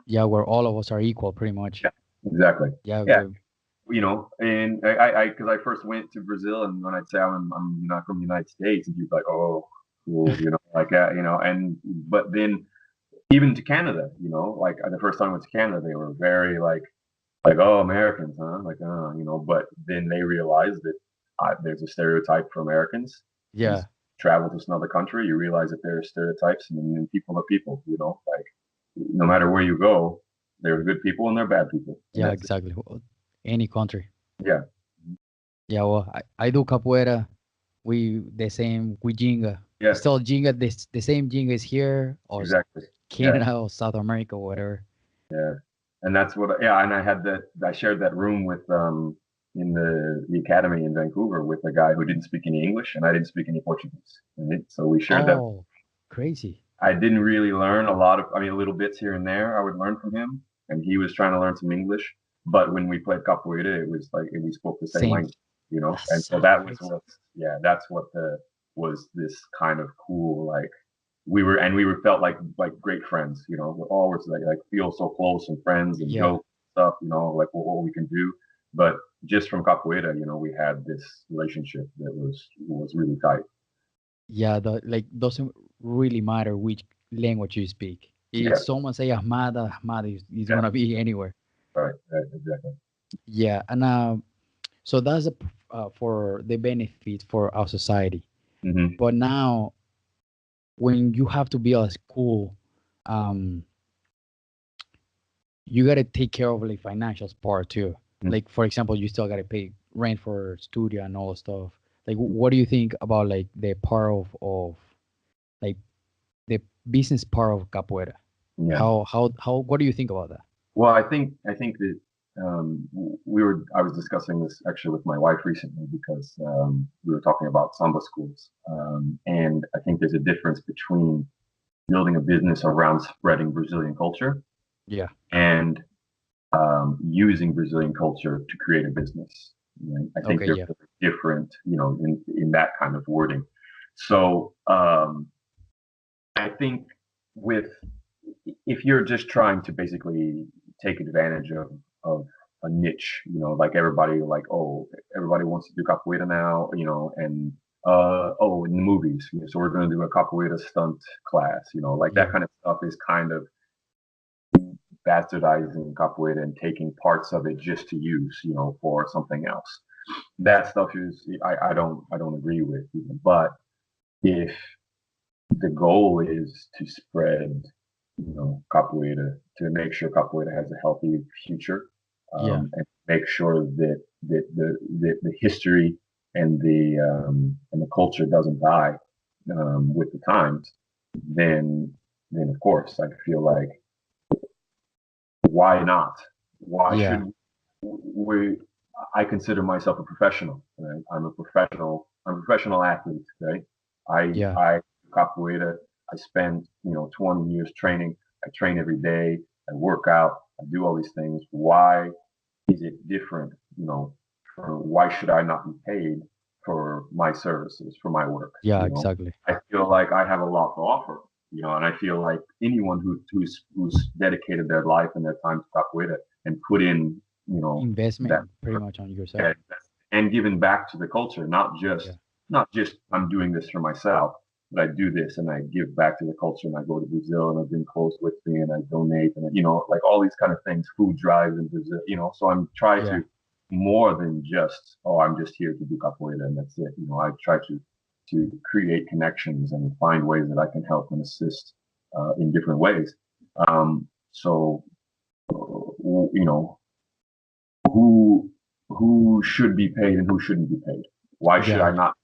yeah. Where all of us are equal, pretty much. Yeah, exactly. Yeah, Yeah, and because I first went to Brazil, and when I'd say I'm not from the United States, and people like, oh, cool, like that, and but then even to Canada, like the first time I went to Canada, they were very like oh, Americans, huh? Like but then they realized that there's a stereotype for Americans. yeah, Travel to another country, you realize that there are stereotypes, and people are people. Like no matter where you go, there are good people and there are bad people, and yeah. that's it. Exactly. Well, any country. Yeah, Yeah. Well, I do capoeira. We the same. We jinga. yeah, Still jinga. The same jinga is here or exactly. Yeah, Canada or South America or whatever. yeah, and that's what. Yeah, and I shared that room with in the academy in Vancouver with a guy who didn't speak any English and I didn't speak any Portuguese, so we shared that. Oh, crazy. I didn't really learn a lot of, I mean, little bits here and there I would learn from him, and he was trying to learn some English. But when we played capoeira, it was like we spoke the same Same. language. That's And so so that was crazy. yeah, that's what the was this kind of cool, like we were felt like great friends. We're always like feel so close and friends and Yeah. joke stuff. Like what we can do. But just from capoeira, we had this relationship that was really tight. Yeah, like doesn't really matter which language you speak. If Yeah, someone say Ahmad, Ahmad is yeah, gonna be anywhere. right, exactly. Yeah, and so that's for the benefit for our society. Hmm. But now, when you have to build a school, um, you gotta take care of like financial part too. Like for example, you still gotta pay rent for studio and all the stuff. Like, what do you think about like the part of like the business part of capoeira? Yeah. How what do you think about that? Well, I think that I was discussing this actually with my wife recently because we were talking about samba schools, and I think there's a difference between building a business around spreading Brazilian culture Yeah. and using Brazilian culture to create a business. I think Okay. they're Yeah. very different, in that kind of wording. So I think with if you're just trying to basically take advantage of a niche, like everybody like, oh, everybody wants to do capoeira now, and oh, in the movies, so we're going to do a capoeira stunt class, like that Yeah. kind of stuff is kind of bastardizing capoeira and taking parts of it just to use, for something else. That stuff is I don't agree with, but if the goal is to spread, capoeira, to make sure capoeira has a healthy future, Yeah. and make sure that the history and the culture doesn't die with the times. Then of course I feel like why not? Why Yeah. should we? I consider myself a professional. Right? I'm a professional. I'm a professional athlete. Right? Yeah. I capoeira. I spend 20 years training. I train every day. I work out. I do all these things. Why is it different? Why should I not be paid for my services, for my work? Yeah. Exactly. I feel like I have a lot to offer. And I feel like anyone who's dedicated their life and their time to capoeira and put in, that, Investment pretty much on yourself. yeah, and giving back to the culture, Yeah. not just I'm doing this for myself, but I do this and I give back to the culture and I go to Brazil and I bring clothes with me and I donate and like all these kind of things, food drives in Brazil, so I'm trying Yeah. to more than just, oh, I'm just here to do capoeira and that's it. I try to create connections and find ways that I can help and assist in different ways. So you know who who should be paid and who shouldn't be paid. Why should Yeah. I not?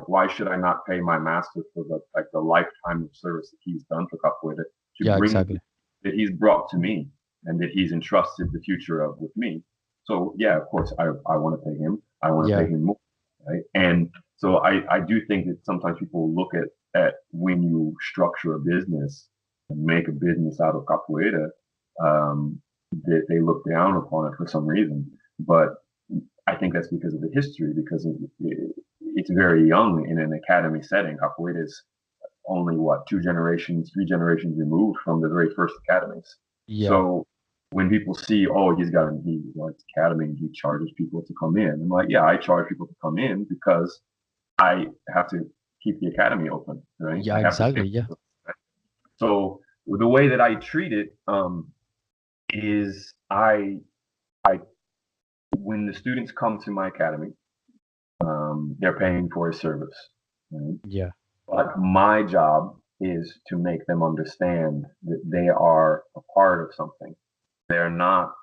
Why should I not pay my master for the lifetime of service that he's done for capoeira to Yeah. bring Exactly. that he's brought to me and that he's entrusted the future of with me? So yeah, of course I want to pay him. I want to pay Yeah. him more, right? And so I do think that sometimes people look at when you structure a business and make a business out of capoeira, that they look down upon it for some reason. But I think that's because of the history, because it's very young in an academy setting. Capoeira is only what, 2 generations, 3 generations removed from the very first academies. Yeah. So when people see, oh, he wants academy and he charges people to come in, I'm like, yeah, I charge people to come in because I have to keep the academy open, right? Yeah. I have to pay. Exactly. Yeah. So the way that I treat it is I when the students come to my academy, they're paying for a service. Right? Yeah. But my job is to make them understand that they are a part of something. They're not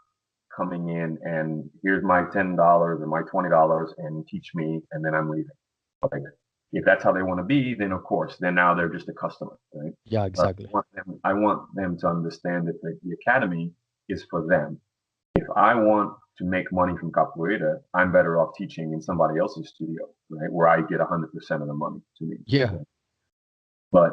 coming in and here's my $10 or my $20 and teach me and then I'm leaving. Like if that's how they want to be, then of course, then now they're just a customer, right? Yeah. But Exactly. I want them to understand that the academy is for them. If I want to make money from capoeira, I'm better off teaching in somebody else's studio, right? Where I get 100% of the money to me. Yeah. Right? But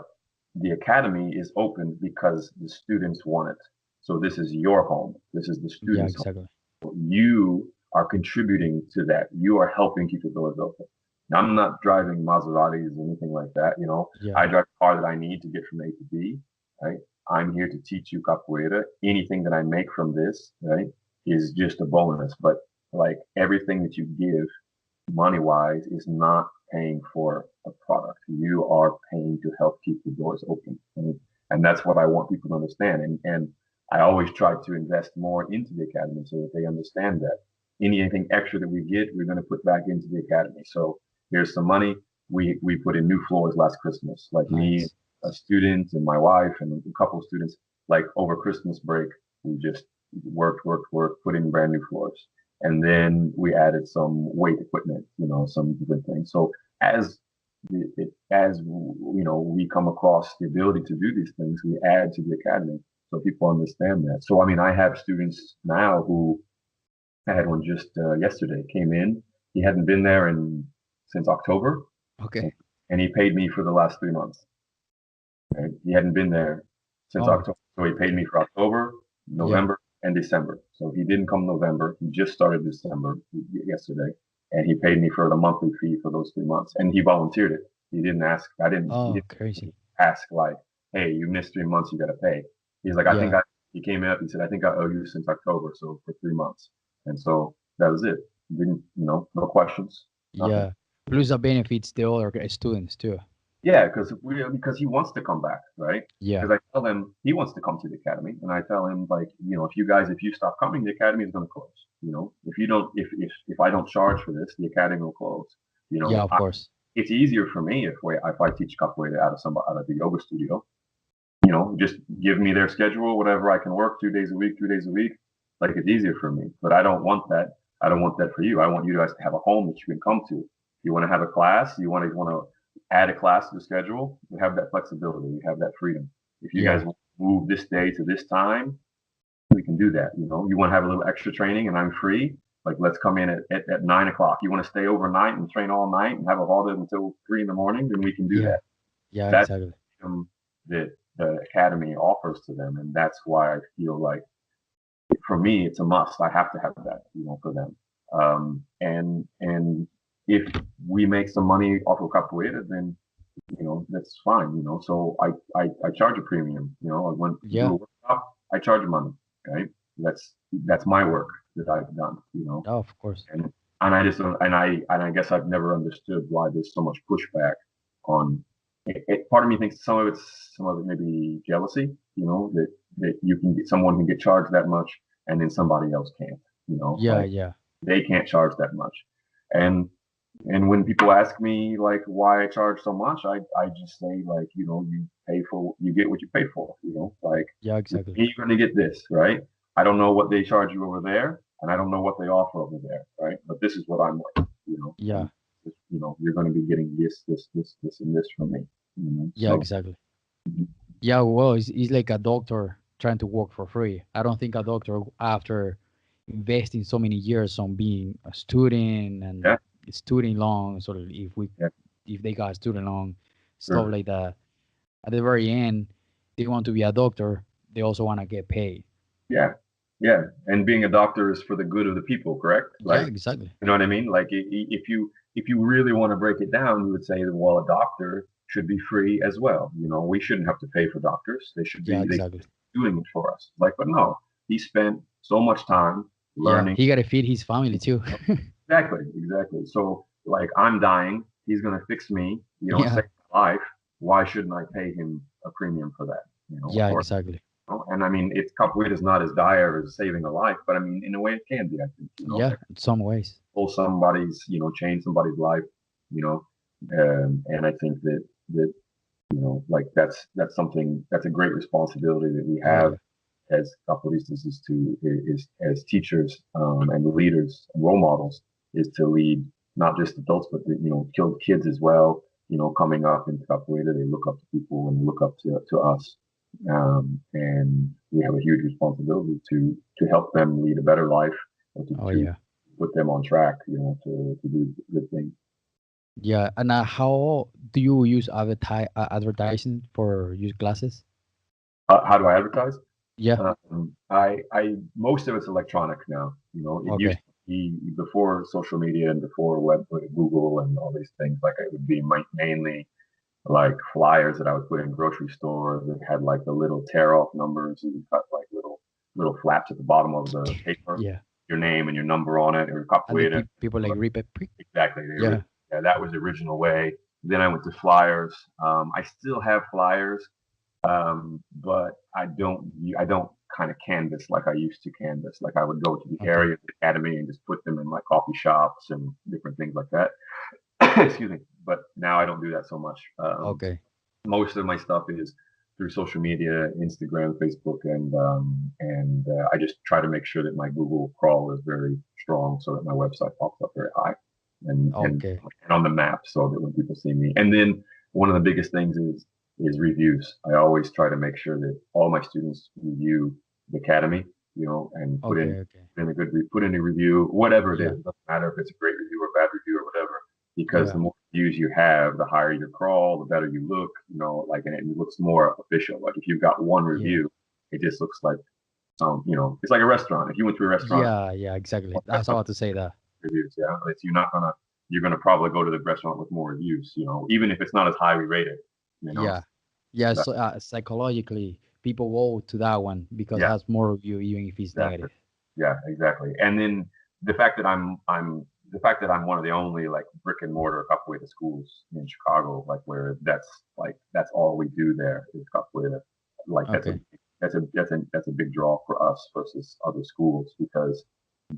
the academy is open because the students want it. So this is your home. This is the Yeah. students' home. Exactly. You are contributing to that. You are helping keep the doors open. Now, I'm not driving Maseratis or anything like that. Yeah. I drive a car that I need to get from A to B, right? I'm here to teach you capoeira. Anything that I make from this, right, is just a bonus. But like everything that you give money wise is not paying for a product. You are paying to help keep the doors open. And that's what I want people to understand. And I always try to invest more into the academy so that they understand that anything extra that we get, we're going to put back into the academy. So here's some money. We put in new floors last Christmas, like me, Nice. a student, and my wife, and a couple of students. Like over Christmas break, we just worked, put in brand new floors, and then we added some weight equipment, some different things. So as we come across the ability to do these things, we add to the academy so people understand that. So I mean, I have students now who I had one just yesterday came in. He hadn't been there in since October, Okay. and he paid me for the last 3 months. Right? He hadn't been there since Oh. October, so he paid me for October, Yeah. November, and December. So he didn't come November. He just started December yesterday, and he paid me for the monthly fee for those 3 months. And he volunteered it. He didn't ask. I didn't. He Oh. didn't Crazy. ask like, "Hey, you missed 3 months. You got to pay." He's like, "I think Yeah. I." He came up. He said, "I think I owe you since October, so for 3 months." And so that was it. Didn't no questions, nothing. Yeah. Plus the benefits the other students too. Yeah, because he wants to come back, right? Yeah. Because I tell him he wants to come to the academy, and I tell him like, if you stop coming, the academy is going to close. If you don't, if I don't charge for this, the academy will close. You Yeah. know, Of I, course. it's easier for me if I teach capoeira out of the yoga studio. Just give me their schedule, whatever I can work 2 days a week, 3 days a week. Like it's easier for me, but I don't want that. I don't want that for you. I want you guys to have a home that you can come to. If you want to have a class, you want to add a class to the schedule, we have that flexibility, we have that freedom. If you Yeah. guys move this day to this time, we can do that. You want to have a little extra training and I'm free. Like let's come in at 9 o'clock. You want to stay overnight and train all night and have a holiday until 3 in the morning, then we can do Yeah. that. Yeah. That's Exactly. that the academy offers to them, and that's why I feel like for me it's a must. I have to have that, for them. And if we make some money off of capoeira, then that's fine. So I charge a premium. When you do Yeah. a workshop, I charge money. Right? That's my work that I've done. Oh, of course. And I just don't, and I guess I've never understood why there's so much pushback on part of me thinks some of it may be jealousy, that you can get someone can get charged that much and then somebody else can't, Yeah, like yeah, they can't charge that much. And when people ask me like why I charge so much, I just say like, you get what you pay for, like yeah, with exactly. me, you're gonna get this, right? I don't know what they charge you over there, and I don't know what they offer over there, right? But this is what I'm worth, Yeah, and you're gonna be getting this, and this from me, yeah, So exactly. mhm. Yeah, well, it's like a doctor trying to work for free. I don't think a doctor, after investing so many years on being a student and Yeah, student loans, or yeah, if they got student loan stuff sure. like that, at the very end, they want to be a doctor. They also want to get paid. Yeah, yeah. And being a doctor is for the good of the people, correct? Yeah, Like, exactly. you know what I mean? Like, if you really want to break it down, you would say, that, well, a doctor should be free as well. We shouldn't have to pay for doctors. Yeah, They exactly. doing it for us. Like, but no, he spent so much time Yeah, learning. he got to feed his family too. Exactly, exactly. So, like, I'm dying. He's gonna fix me. Yeah, Save my life. Why shouldn't I pay him a premium for that? Of yeah, course. exactly. And I mean, it's capoeira is not as dire as saving a life, but I mean, in a way, it can be. I think Yeah, like in some ways. pull somebody's, change somebody's life, you know, and I think that like that's something that's a great responsibility that we Oh have yeah, as capoeiristas is as teachers and leaders and role models is to lead not just adults but kids as well. Coming up into capoeira, they look up to people and look up to us, and we have a huge responsibility to help them lead a better life or oh to yeah, put them on track, to do good things. yeah. And how do you use advertising for your classes? How do I advertise? Yeah. I most of it's electronic now. It used Okay. to be before social media and before web, Google and all these things. Like it would be mainly like flyers that I would put in grocery stores that had like the little tear off numbers. You cut like little flaps at the bottom of the paper, Yeah. your name and your number on it, or And the capoeira. people like rip it. Prick. Exactly. Yeah. Yeah, that was the original way. Then I went to flyers. I still have flyers, but I don't kind of canvas like I used to canvas. Like I would go to the Okay. area of the academy and just put them in like coffee shops and different things like that. Excuse me. But now I don't do that so much. Okay. Most of my stuff is through social media, Instagram, Facebook, and I just try to make sure that my Google crawl is very strong so that my website pops up very high and and, Okay. and on the map so that when people see me. And then one of the biggest things is reviews. I always try to make sure that all my students review the academy, and Okay. Okay. put in a review, whatever it Yeah. is. It doesn't matter if it's a great review or bad review or whatever, because the Yeah. more views you have, the higher your crawl, the better you look, like, and it looks more official. Like if you've got one Yeah. review, it just looks like it's like a restaurant. If you went to a restaurant, Yeah. Yeah. Exactly. one I was restaurant about to say that. reviews, yeah, it's, you're gonna probably go to the restaurant with more reviews, even if it's not as highly rated, you know. Yeah. Yeah. That, So psychologically, people go to that one because it yeah, has more review, even if it's exactly. negative. Yeah, exactly. And then the fact that I'm one of the only like brick and mortar capoeira schools in Chicago, like where that's all we do there is capoeira. Like Okay. that's a big draw for us versus other schools because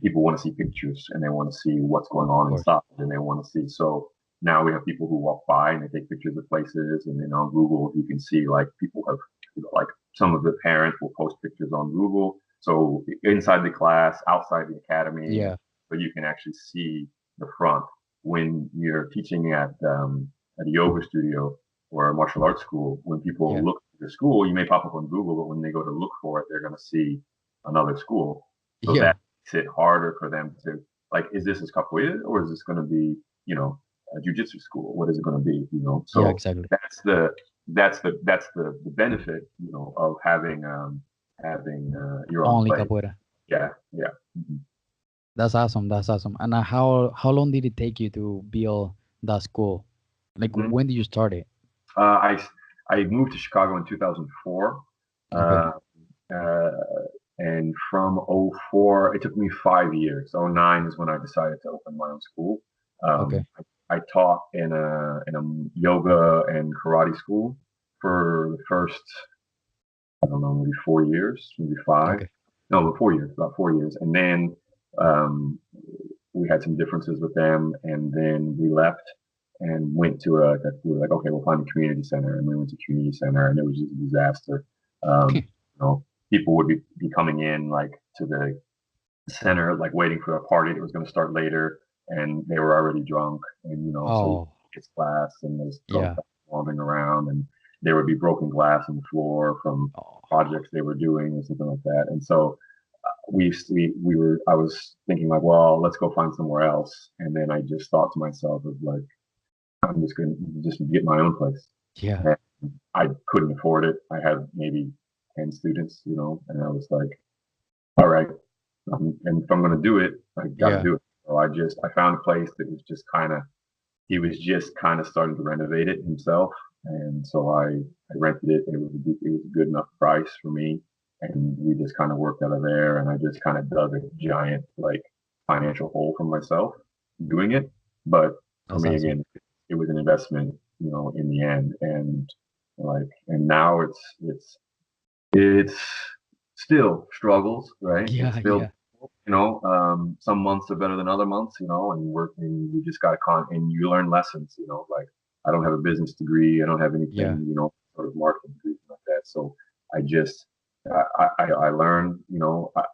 people want to see pictures and they want to see what's going Of on course. inside and they want to see. So now we have people who walk by and they take pictures of places, and then on Google you can see like people have like some of the parents will post pictures on Google. So inside the class, outside the academy, Yeah. so you can actually see the front when you're teaching at a yoga studio or a martial arts school. When people Yeah. look at your school, you may pop up on Google, but when they go to look for it, they're going to see another school. So Yeah. that makes it harder for them to like, is this a capoeira or is this going to be, a jujitsu school? What is it going to be? Yeah. So Exactly. that's the benefit, of having your own Only place. capoeira. Yeah, yeah. Mhm. That's awesome. That's awesome. And how long did it take you to build that school? Like Mhm. when did you start it? I moved to Chicago in 2004. Okay. Uh, uh, and from '04, it took me 5 years. '09 is when I decided to open my own school. Okay. I taught in a yoga and karate school for the first, I don't know, maybe 4 years, maybe five. Okay. No, 4 years, about 4 years. And then um, we had some differences with them, and then we left and went to we were like, okay, we'll find a community center, and we went to community center, and it was just a disaster. People would be coming in like to the center, like waiting for a party that was going to start later, and they were already drunk, and so Oh, it's class, and there's drunk yeah. guys wandering around, and there would be broken glass on the floor from Oh, projects they were doing or something like that, and so we were I was thinking like, well, let's go find somewhere else, and then I just thought to myself of like, I'm just going to just get my own place. yeah. And I couldn't afford it. I had maybe 10 students, and I was like, all right, and if I'm going to do it, I got to Yeah. do it. So I found a place that was just kind of, he was just kind of starting to renovate it himself. And so I rented it. It was a good enough price for me. And we just kind of worked out of there. And I just kind of dug a giant, like, financial hole for myself doing it. But for That's me, awesome. again, it was an investment, in the end. And now it's still struggles, right? It's Yeah. still, Yeah. some months are better than other months, and working, you just got to and you learn lessons, like I don't have a business degree. I don't have Yeah. anything, sort of marketing degree like that. So I just, I learn,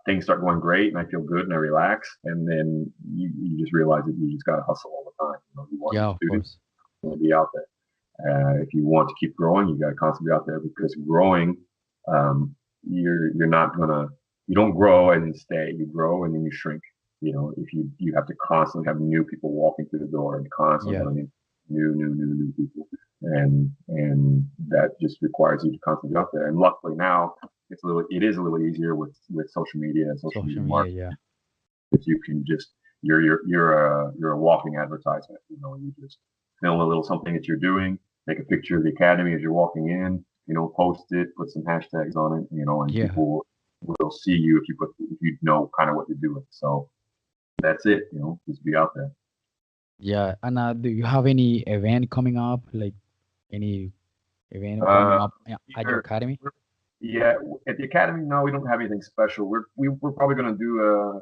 things start going great and I feel good and I relax. And then you just realize that you just got to hustle all the time. You want Yeah. your Of students course. to be out there. If you want to keep growing, you got to constantly be out there because growing, you're not gonna you don't grow and stay. You grow and then you shrink. If you have to constantly have new people walking through the door and constantly Yeah. having new people, and that just requires you to constantly be out there. And luckily now it is a little easier with social media and social Social media media. marketing Yeah. because you can just you're a walking advertisement. You just film a little something that you're doing, take a picture of the academy as you're walking in, post it, put some hashtags on it, and Yeah. people will see you if you know kind of what you're doing. So that's it, just be out there. Yeah. And do you have any event coming up? Like any event coming Uh, up at your here, academy? yeah, at the academy, no, we don't have anything special. We're probably going to do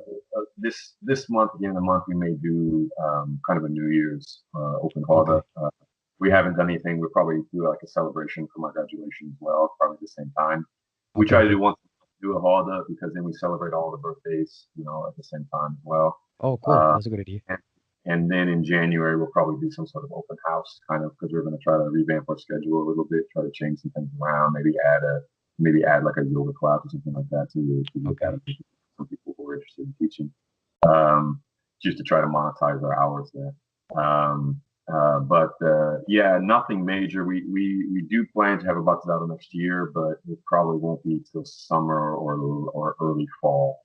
this month, at the end of the month, we may do kind of a New Year's open hall. Okay. We haven't done anything. We'll probably do like a celebration for my graduation as well, probably at the same time. We Okay. try to Okay. do once do a holiday because then we celebrate all the birthdays, at the same time as well. Oh, cool. Uh, That's a good idea. and, and then in January we'll probably do some sort of open house, kind of because we're going to try to revamp our schedule a little bit, try to change some things around, maybe add like a yoga class or something like that to the Okay. academy. Some people who are interested in teaching, um, just to try to monetize our hours there. But yeah, nothing major. We do plan to have a Bucks out next year, but it probably won't be till summer or early fall.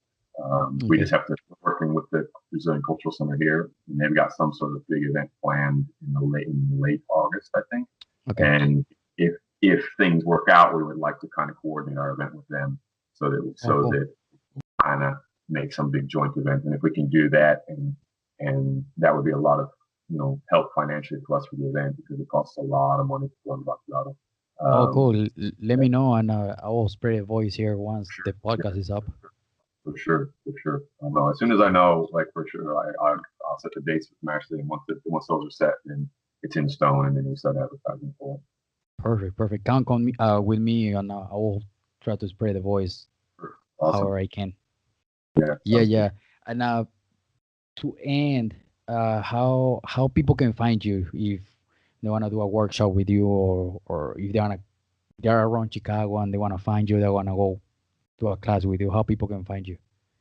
We Okay. just have to working with the Brazilian Cultural Center here, and they've got some sort of big event planned in late August, I think. Okay. And if things work out, we would like to kind of coordinate our event with them so that Oh, so cool. that kind of make some big joint event. And if we can do that, and that would be a lot of help financially for us for the event because it costs a lot of money to run Baccalaureate. Oh, Um, cool. Let me know, and I will spread a voice here once sure, the podcast is up. for sure. I know as soon as I know, like for sure, I'll set the dates with Mestre, and once those are set, then it's in stone, and then we start advertising for it. Perfect. Perfect. Count on me with me, and I will try to spread the voice Sure. Awesome. however I can. Yeah, Yeah. sounds good. Yeah. And to end, how people can find you if they want to do a workshop with you, or if they're around Chicago and they want to find you, they want to go to a class with you. How people can find you?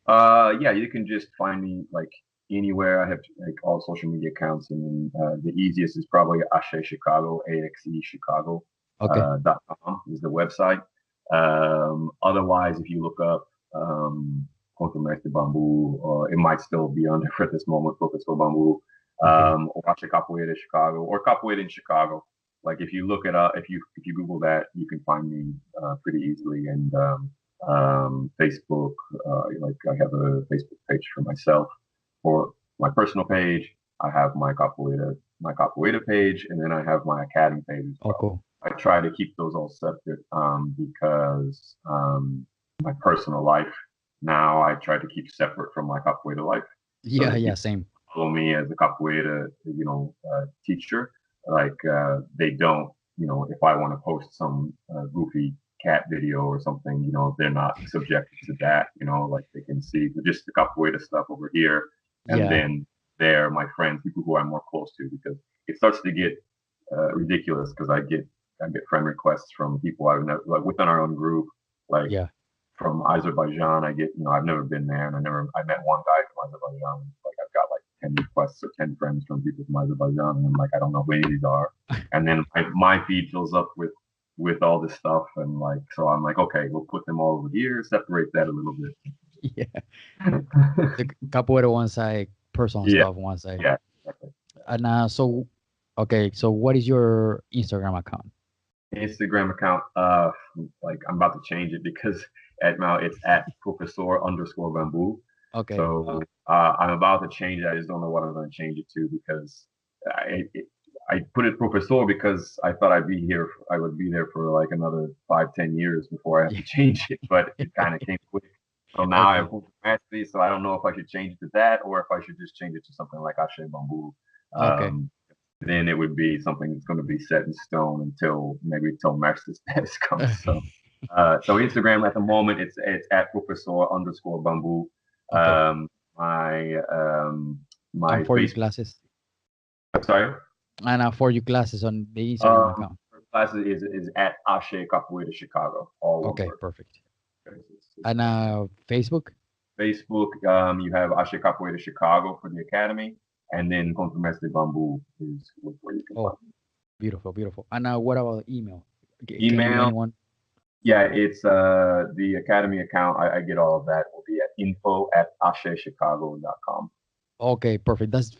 Yeah, you can just find me like anywhere. I have like all social media accounts, and then the easiest is probably Axe Chicago, AXE Chicago Okay. .com is the website. Otherwise, if you look up Contra Mestre Bambu, or it might still be under for this moment, Focus for Bambu, Okay. or Axe Capoeira Chicago, or Capoeira in Chicago. like if you look it up, if you Google that, you can find me pretty easily. And Facebook, like I have a Facebook page for myself. For my personal page, I have my capoeira page, and then I have my academy page as Oh, well. cool. I try to keep those all separate because my personal life now I try to keep separate from my capoeira life. So Yeah, that yeah, people same. follow me as a capoeira, teacher. Like they don't, if I want to post some goofy cat video or something, they're not subjected to that. Like they can see just the capoeira stuff over here, and Yeah, then they're my friends, people who I'm more close to, because it starts to get ridiculous because I get friend requests from people I've never, like within our own group, like yeah. from Azerbaijan. I get, I've never been there, and I met one guy from Azerbaijan. Like I've got like 10 requests or 10 friends from people from Azerbaijan, and I'm like, I don't know who any of these are. And then my feed fills up with all this stuff, and like, so I'm like, okay, we'll put them all over here, separate that a little bit. Yeah. The capoeira one side, personal Yeah, stuff one side. yeah. Exactly. And so, okay, so what is your Instagram account? Instagram account, like I'm about to change it because at now it's at professor_bamboo. Okay. So I'm about to change it. I just don't know what I'm going to change it to because I put it professor because I thought I would be there for like another 5-10 years before I have to change it, but it kind of came quick. So now I have Okay. Mestre, so I don't know if I should change it to that or if I should just change it to something like Ashe Bambu. Okay. Then it would be something that's going to be set in stone until Max's status comes. So Instagram at the moment it's at professor_bamboo. Okay. My And my for your Facebook. classes, Sorry. and for your classes on the Instagram account. Class is at Ashe Capoeira Chicago, all one Okay, word. perfect. It's And Facebook. Facebook, you have Ashe Capoeira Chicago for the academy, and then Contra Mestre Bambu is where you can Oh, find beautiful, beautiful. And what about email? it. Can you Email. anyone? Yeah, it's the academy account. I get all of that. Will be at info@ashechicago.com. Okay, perfect. That's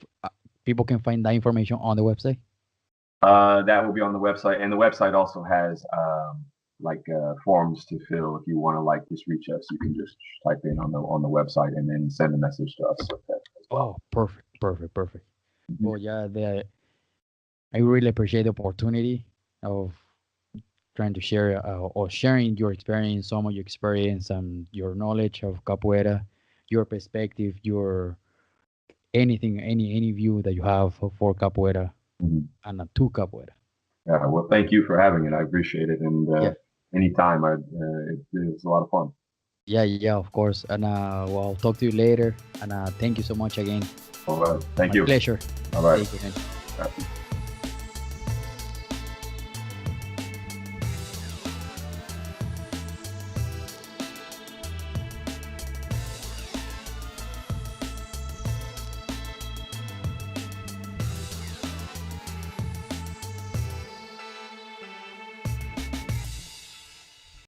people can find that information on the website. That will be on the website, and the website also has like forms to fill. If you want to like just reach us, you can just type in on the website and then send a message to us with that as well. Oh, perfect, perfect, perfect. Mhm. Well, yeah, I really appreciate the opportunity of trying to share or sharing your experience, some of your experience and your knowledge of capoeira, your perspective, your anything, any view that you have for capoeira Mhm. and to capoeira. Yeah, well, thank you for having it. I appreciate it, and Yeah, anytime, it's a lot of fun. yeah, yeah, of course. And well, I'll talk to you later. And thank you so much again. All right, thank My you. pleasure. All right. Thank you. All right.